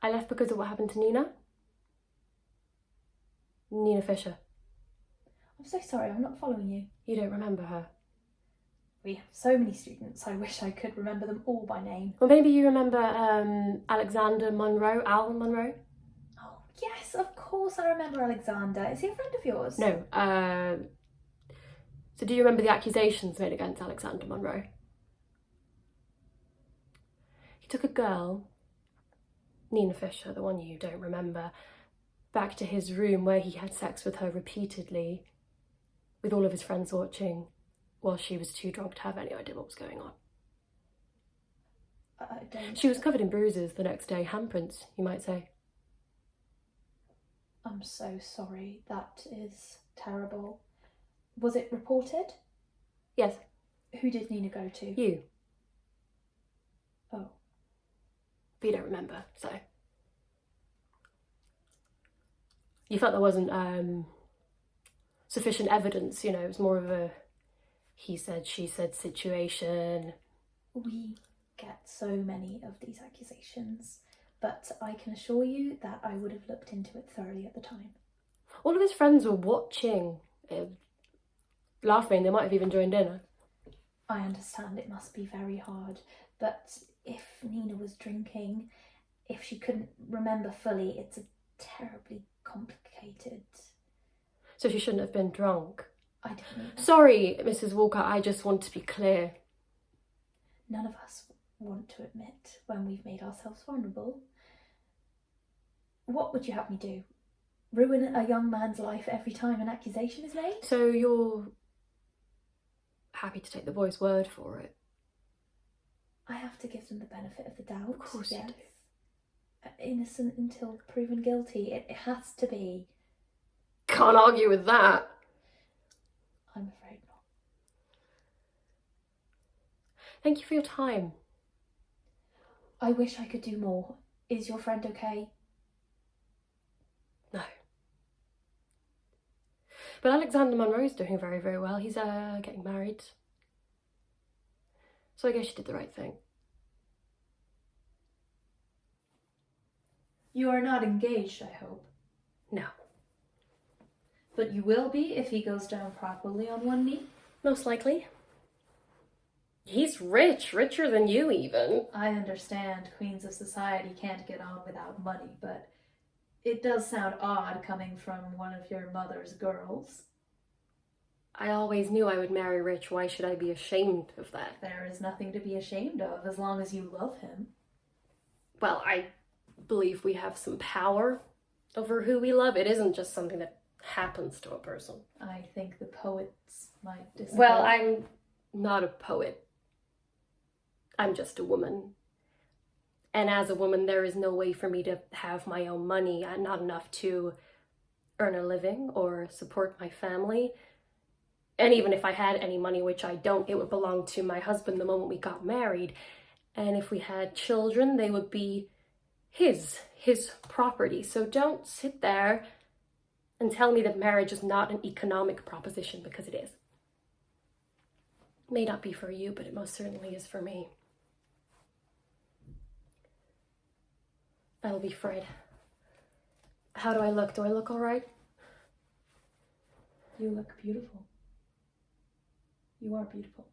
I left because of what happened to Nina. Nina Fisher. I'm so sorry, I'm not following you. You don't remember her? We have so many students, I wish I could remember them all by name. Well, maybe you remember Alexander Monroe, Al Monroe? Oh, yes, of course I remember Alexander. Is he a friend of yours? No. So do you remember the accusations made against Alexander Monroe? He took a girl, Nina Fisher, the one you don't remember, back to his room where he had sex with her repeatedly, with all of his friends watching, while she was too drunk to have any idea what was going on. I don't... She was covered in bruises the next day, handprints, you might say. I'm so sorry, that is terrible. Was it reported? Yes. Who did Nina go to? You. Oh. But you don't remember, so. You felt there wasn't sufficient evidence, you know, it was more of a he said, she said situation. We get so many of these accusations, but I can assure you that I would have looked into it thoroughly at the time. All of his friends were watching, laughing, they might have even joined in. I understand it must be very hard, but if Nina was drinking, if she couldn't remember fully, it's a terribly complicated... So she shouldn't have been drunk. I don't know. Sorry, Mrs. Walker, I just want to be clear. None of us want to admit when we've made ourselves vulnerable. What would you have me do? Ruin a young man's life every time an accusation is made? So you're happy to take the boy's word for it? I have to give them the benefit of the doubt. Of course you do. Innocent until proven guilty. It has to be. Can't argue with that. I'm afraid not. Thank you for your time. I wish I could do more. Is your friend okay? No. But Alexander Monroe's doing very, very well. He's getting married. So I guess you did the right thing. You are not engaged, I hope. No. But you will be if he goes down properly on one knee? Most likely. He's rich, richer than you even. I understand queens of society can't get on without money, but it does sound odd coming from one of your mother's girls. I always knew I would marry rich. Why should I be ashamed of that? There is nothing to be ashamed of as long as you love him. Well, I believe we have some power over who we love. It isn't just something that happens to a person. I think the poets might disagree. Well, I'm not a poet. I'm just a woman. And as a woman, there is no way for me to have my own money, not enough to earn a living or support my family. And even if I had any money, which I don't, it would belong to my husband the moment we got married. And if we had children, they would be his property. So don't sit there and tell me that marriage is not an economic proposition, because it is. It may not be for you, but it most certainly is for me. That'll be Fred. How do I look? Do I look all right? You look beautiful. You are beautiful.